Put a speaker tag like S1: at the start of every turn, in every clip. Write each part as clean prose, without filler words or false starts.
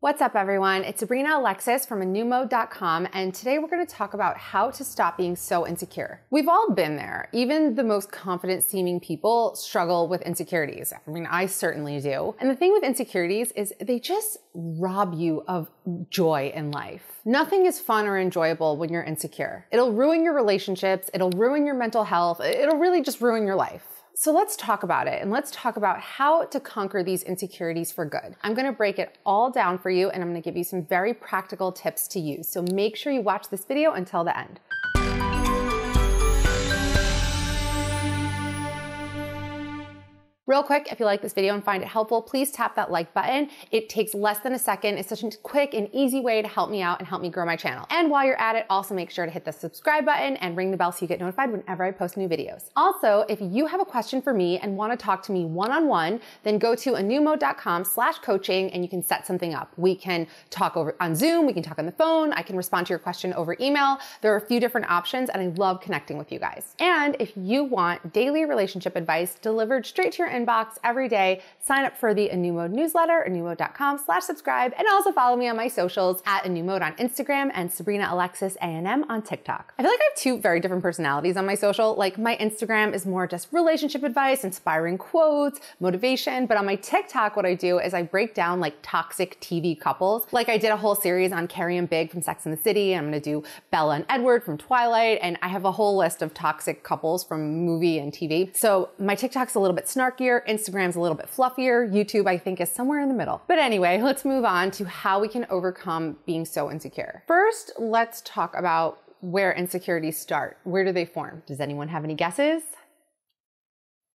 S1: What's up, everyone? It's Sabrina Alexis from anewmode.com, and today we're going to talk about how to stop being so insecure. We've all been there. Even the most confident-seeming people struggle with insecurities. I mean, I certainly do. And the thing with insecurities is they just rob you of joy in life. Nothing is fun or enjoyable when you're insecure. It'll ruin your relationships, it'll ruin your mental health, it'll really just ruin your life. So let's talk about it, and let's talk about how to conquer these insecurities for good. I'm gonna break it all down for you, and I'm gonna give you some very practical tips to use. So make sure you watch this video until the end. Real quick, if you like this video and find it helpful, please tap that like button. It takes less than a second. It's such a quick and easy way to help me out and help me grow my channel. And while you're at it, also make sure to hit the subscribe button and ring the bell so you get notified whenever I post new videos. Also, if you have a question for me and want to talk to me one-on-one, then go to anewmode.com/coaching and you can set something up. We can talk over on Zoom, we can talk on the phone, I can respond to your question over email. There are a few different options and I love connecting with you guys. And if you want daily relationship advice delivered straight to your inbox every day, sign up for the A New Mode newsletter, anewmode.com/subscribe, and also follow me on my socials at A New Mode on Instagram and Sabrina Alexis A&M on TikTok. I feel like I have two very different personalities on my social. Like my Instagram is more just relationship advice, inspiring quotes, motivation, but on my TikTok, what I do is I break down like toxic TV couples. Like I did a whole series on Carrie and Big from Sex and the City, and I'm gonna do Bella and Edward from Twilight, and I have a whole list of toxic couples from movie and TV. So my TikTok's a little bit snarkier, Instagram's a little bit fluffier, YouTube I think is somewhere in the middle. But anyway, let's move on to how we can overcome being so insecure. First, let's talk about where insecurities start. Where do they form? Does anyone have any guesses?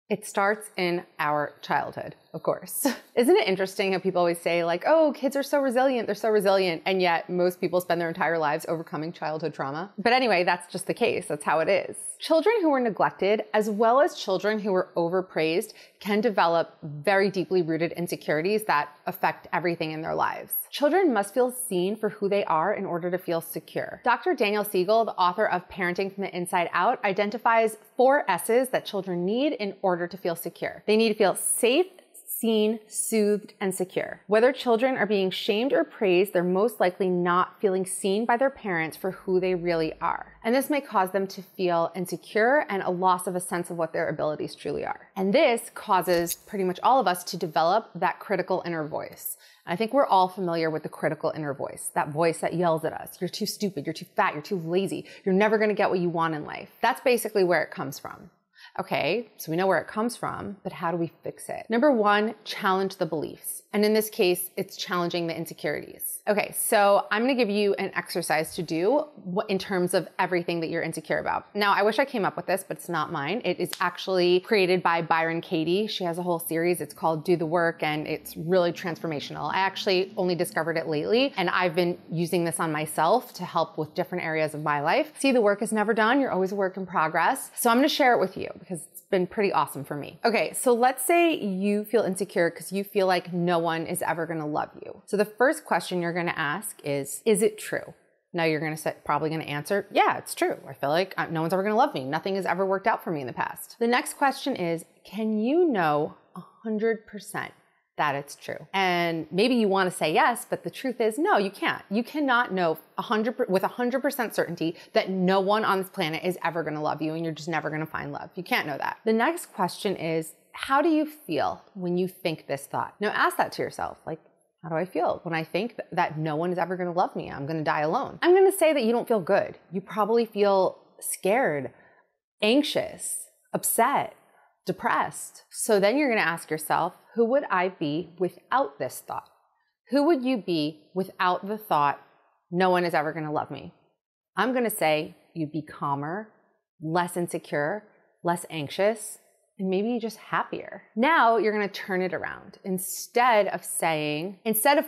S1: It starts in our childhood, of course. Isn't it interesting how people always say like, oh, kids are so resilient, they're so resilient, and yet most people spend their entire lives overcoming childhood trauma? But anyway, that's just the case, that's how it is. Children who were neglected, as well as children who were overpraised, can develop very deeply rooted insecurities that affect everything in their lives. Children must feel seen for who they are in order to feel secure. Dr. Daniel Siegel, the author of Parenting from the Inside Out, identifies 4 S's that children need in order to feel secure. They need to feel safe, seen, soothed, and secure. Whether children are being shamed or praised, they're most likely not feeling seen by their parents for who they really are. And this may cause them to feel insecure and a loss of a sense of what their abilities truly are. And this causes pretty much all of us to develop that critical inner voice. I think we're all familiar with the critical inner voice, that voice that yells at us. You're too stupid, you're too fat, you're too lazy, you're never gonna get what you want in life. That's basically where it comes from. Okay, so we know where it comes from, but how do we fix it? Number 1, challenge the beliefs. And in this case, it's challenging the insecurities. Okay, so I'm gonna give you an exercise to do in terms of everything that you're insecure about. Now, I wish I came up with this, but it's not mine. It is actually created by Byron Katie. She has a whole series. It's called Do the Work, and it's really transformational. I actually only discovered it lately, and I've been using this on myself to help with different areas of my life. See, the work is never done. You're always a work in progress. So I'm gonna share it with you because it's been pretty awesome for me. Okay, so let's say you feel insecure because you feel like no one is ever gonna love you. So the first question you're gonna ask is it true? Now you're probably gonna answer, yeah, it's true. I feel like no one's ever gonna love me. Nothing has ever worked out for me in the past. The next question is, can you know 100% that it's true? And maybe you wanna say yes, but the truth is, no, you can't. You cannot know with 100% certainty that no one on this planet is ever gonna love you and you're just never gonna find love. You can't know that. The next question is, how do you feel when you think this thought? Now ask that to yourself, like, how do I feel when I think that no one is ever gonna love me? I'm gonna die alone. I'm gonna say that you don't feel good. You probably feel scared, anxious, upset, depressed. So then you're gonna ask yourself, who would I be without this thought? Who would you be without the thought, no one is ever gonna love me? I'm gonna say you'd be calmer, less insecure, less anxious, and maybe just happier. Now you're gonna turn it around. Instead of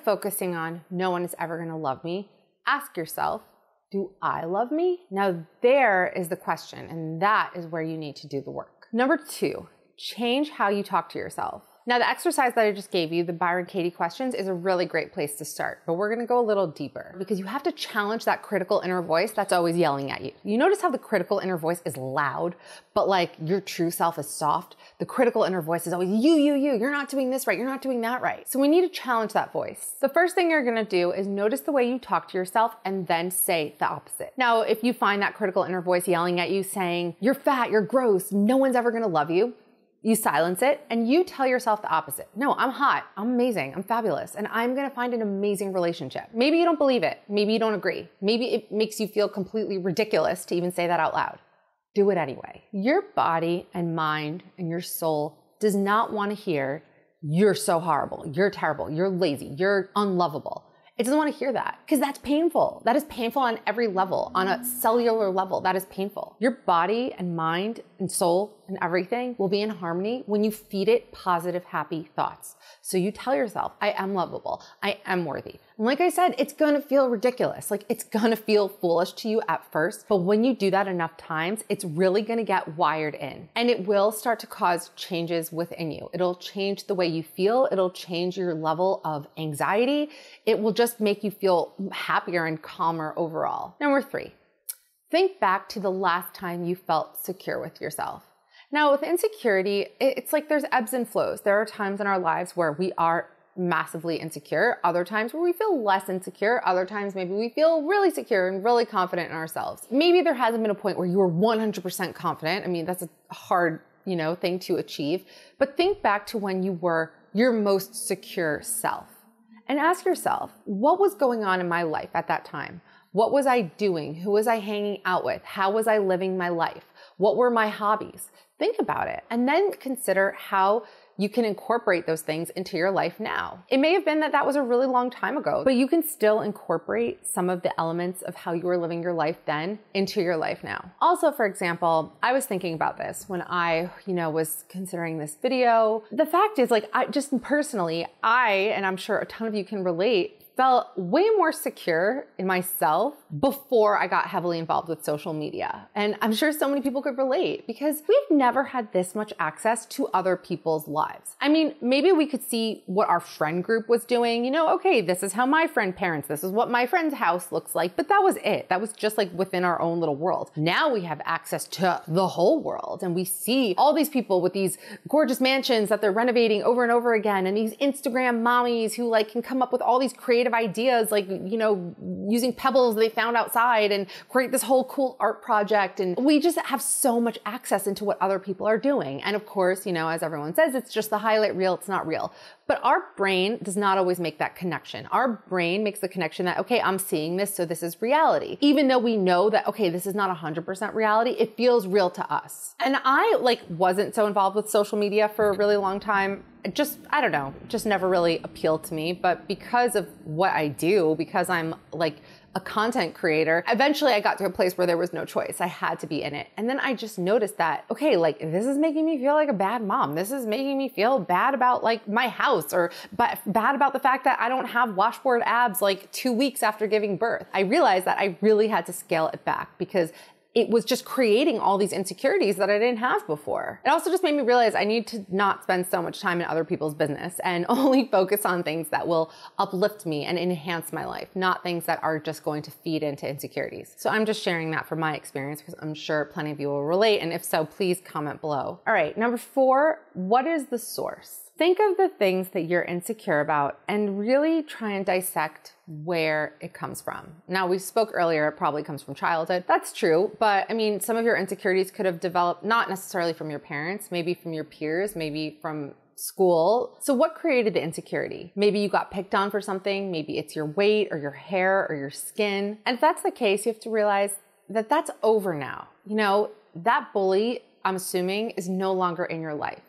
S1: focusing on no one is ever gonna love me, ask yourself, do I love me? Now there is the question, and that is where you need to do the work. Number 2, change how you talk to yourself. Now, the exercise that I just gave you, the Byron Katie questions, is a really great place to start, but we're gonna go a little deeper because you have to challenge that critical inner voice that's always yelling at you. You notice how the critical inner voice is loud, but like your true self is soft? The critical inner voice is always you're not doing this right, you're not doing that right. So we need to challenge that voice. The first thing you're gonna do is notice the way you talk to yourself and then say the opposite. Now, if you find that critical inner voice yelling at you saying, you're fat, you're gross, no one's ever gonna love you, you silence it and you tell yourself the opposite. No, I'm hot, I'm amazing, I'm fabulous, and I'm gonna find an amazing relationship. Maybe you don't believe it, maybe you don't agree, maybe it makes you feel completely ridiculous to even say that out loud. Do it anyway. Your body and mind and your soul does not want to hear, you're so horrible, you're terrible, you're lazy, you're unlovable. It doesn't want to hear that because that's painful. That is painful on every level, on a cellular level, that is painful. Your body and mind and soul and everything will be in harmony when you feed it positive, happy thoughts. So you tell yourself, I am lovable, I am worthy. And like I said, it's gonna feel ridiculous. Like it's gonna feel foolish to you at first, but when you do that enough times, it's really gonna get wired in and it will start to cause changes within you. It'll change the way you feel. It'll change your level of anxiety. It will just make you feel happier and calmer overall. Number 3, think back to the last time you felt secure with yourself. Now, with insecurity, it's like there's ebbs and flows. There are times in our lives where we are massively insecure, other times where we feel less insecure, other times maybe we feel really secure and really confident in ourselves. Maybe there hasn't been a point where you were 100% confident. I mean, that's a hard, thing to achieve. But think back to when you were your most secure self and ask yourself, what was going on in my life at that time? What was I doing? Who was I hanging out with? How was I living my life? What were my hobbies? Think about it and then consider how you can incorporate those things into your life now. It may have been that was a really long time ago, but you can still incorporate some of the elements of how you were living your life then into your life now. Also, for example, I was thinking about this when I, was considering this video. The fact is, I just personally, and I'm sure a ton of you can relate, felt way more secure in myself before I got heavily involved with social media. And I'm sure so many people could relate because we've never had this much access to other people's lives. I mean, maybe we could see what our friend group was doing, okay, this is how my friend parents, this is what my friend's house looks like, but that was it. That was just within our own little world. Now we have access to the whole world and we see all these people with these gorgeous mansions that they're renovating over and over again and these Instagram mommies who can come up with all these creative ideas using pebbles they found outside and create this whole cool art project. And we just have so much access into what other people are doing. And of course, as everyone says, it's just the highlight reel, it's not real. But our brain does not always make that connection. Our brain makes the connection that, okay, I'm seeing this, so this is reality. Even though we know that, okay, this is not 100% reality, it feels real to us. And I wasn't so involved with social media for a really long time. I don't know, just never really appealed to me. But because of what I do, because I'm a content creator, eventually I got to a place where there was no choice. I had to be in it. And then I just noticed that, okay, this is making me feel like a bad mom. This is making me feel bad about my house or bad about the fact that I don't have washboard abs 2 weeks after giving birth. I realized that I really had to scale it back because it was just creating all these insecurities that I didn't have before. It also just made me realize I need to not spend so much time in other people's business and only focus on things that will uplift me and enhance my life, not things that are just going to feed into insecurities. So I'm just sharing that from my experience because I'm sure plenty of you will relate. And if so, please comment below. All right, number 4, what is the source? Think of the things that you're insecure about and really try and dissect where it comes from. Now, we spoke earlier, it probably comes from childhood. That's true, but I mean, some of your insecurities could have developed not necessarily from your parents, maybe from your peers, maybe from school. So what created the insecurity? Maybe you got picked on for something, maybe it's your weight or your hair or your skin. And if that's the case, you have to realize that that's over now. That bully, I'm assuming, is no longer in your life.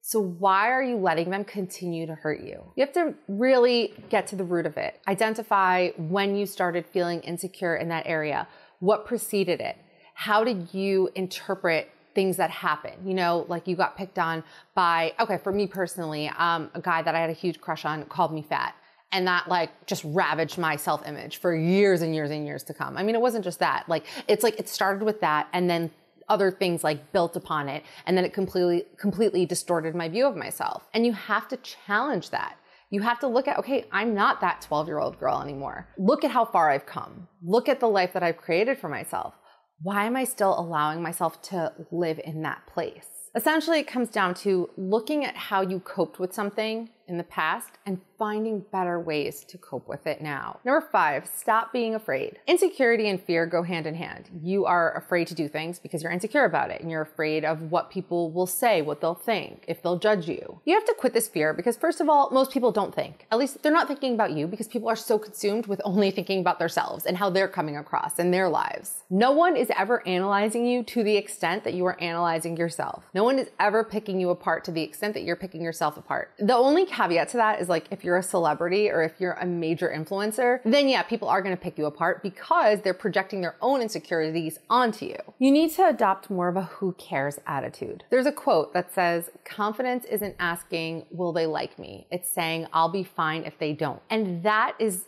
S1: So why are you letting them continue to hurt you? You have to really get to the root of it. Identify when you started feeling insecure in that area. What preceded it? How did you interpret things that happen? You got picked on by, okay, for me personally, a guy that I had a huge crush on called me fat. And that just ravaged my self-image for years and years and years to come. I mean, it wasn't just that. It started with that and then other things like built upon it. And then it completely distorted my view of myself. And you have to challenge that. You have to look at, okay, I'm not that 12-year-old girl anymore. Look at how far I've come. Look at the life that I've created for myself. Why am I still allowing myself to live in that place? Essentially, it comes down to looking at how you coped with something in the past and finding better ways to cope with it now. Number 5, stop being afraid. Insecurity and fear go hand in hand. You are afraid to do things because you're insecure about it and you're afraid of what people will say, what they'll think, if they'll judge you. You have to quit this fear because first of all, most people don't think. At least they're not thinking about you because people are so consumed with only thinking about themselves and how they're coming across in their lives. No one is ever analyzing you to the extent that you are analyzing yourself. No one is ever picking you apart to the extent that you're picking yourself apart. The only caveat to that is like if you're a celebrity or if you're a major influencer, then yeah, people are going to pick you apart because they're projecting their own insecurities onto you. You need to adopt more of a who cares attitude. There's a quote that says, confidence isn't asking, will they like me? It's saying, I'll be fine if they don't. And that is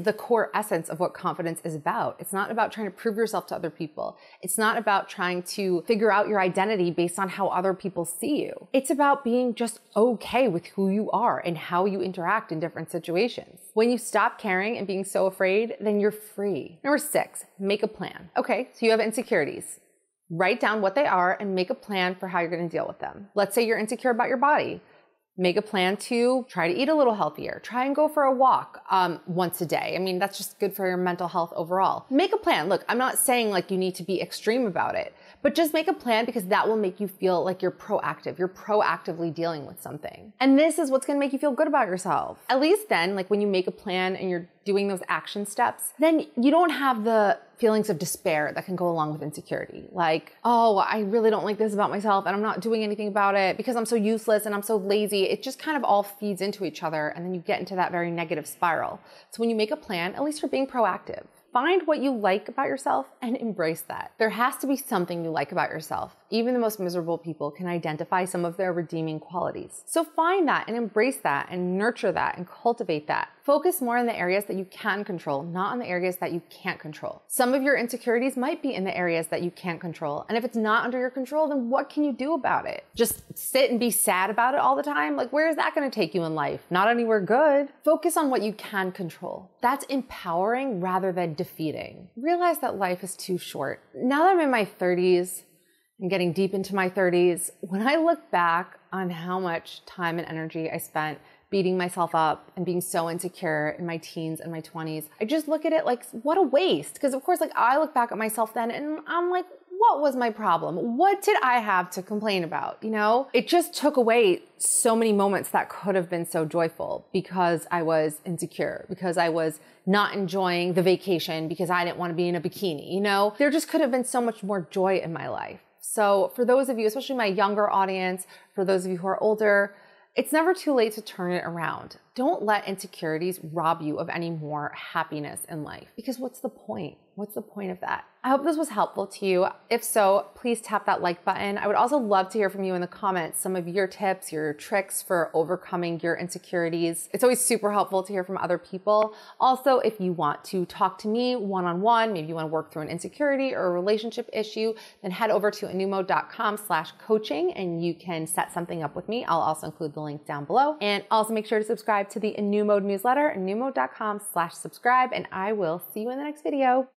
S1: the core essence of what confidence is about. It's not about trying to prove yourself to other people. It's not about trying to figure out your identity based on how other people see you. It's about being just okay with who you are and how you interact in different situations. When you stop caring and being so afraid, then you're free. Number 6, make a plan. Okay, so you have insecurities. Write down what they are and make a plan for how you're going to deal with them. Let's say you're insecure about your body. Make a plan to try to eat a little healthier. Try and go for a walk once a day. I mean, that's just good for your mental health overall. Make a plan. Look, I'm not saying like you need to be extreme about it, but just make a plan because that will make you feel like you're proactive. You're proactively dealing with something. And this is what's going to make you feel good about yourself. At least then, like when you make a plan and you're doing those action steps, then you don't have the feelings of despair that can go along with insecurity. Like, oh, I really don't like this about myself and I'm not doing anything about it because I'm so useless and I'm so lazy. It just kind of all feeds into each other and then you get into that very negative spiral. So when you make a plan, at least you're being proactive. Find what you like about yourself and embrace that. There has to be something you like about yourself. Even the most miserable people can identify some of their redeeming qualities. So find that and embrace that and nurture that and cultivate that. Focus more on the areas that you can control, not on the areas that you can't control. Some of your insecurities might be in the areas that you can't control. And if it's not under your control, then what can you do about it? Just sit and be sad about it all the time? Like, where is that going to take you in life? Not anywhere good. Focus on what you can control. That's empowering rather than defeating. Realize that life is too short. Now that I'm in my 30s, I'm getting deep into my 30s. When I look back on how much time and energy I spent beating myself up and being so insecure in my teens and my 20s, I just look at it like, what a waste. Because of course, like I look back at myself then and I'm like, what was my problem? What did I have to complain about? You know, it just took away so many moments that could have been so joyful because I was insecure, because I was not enjoying the vacation, because I didn't want to be in a bikini. You know, there just could have been so much more joy in my life. So for those of you, especially my younger audience, for those of you who are older, it's never too late to turn it around. Don't let insecurities rob you of any more happiness in life. Because what's the point? What's the point of that? I hope this was helpful to you. If so, please tap that like button. I would also love to hear from you in the comments, some of your tips, your tricks for overcoming your insecurities. It's always super helpful to hear from other people. Also, if you want to talk to me one-on-one, maybe you want to work through an insecurity or a relationship issue, then head over to anummo.com/coaching and you can set something up with me. I'll also include the link down below. And also make sure to subscribe to the Anummo newsletter, anummo.com/subscribe, and I will see you in the next video.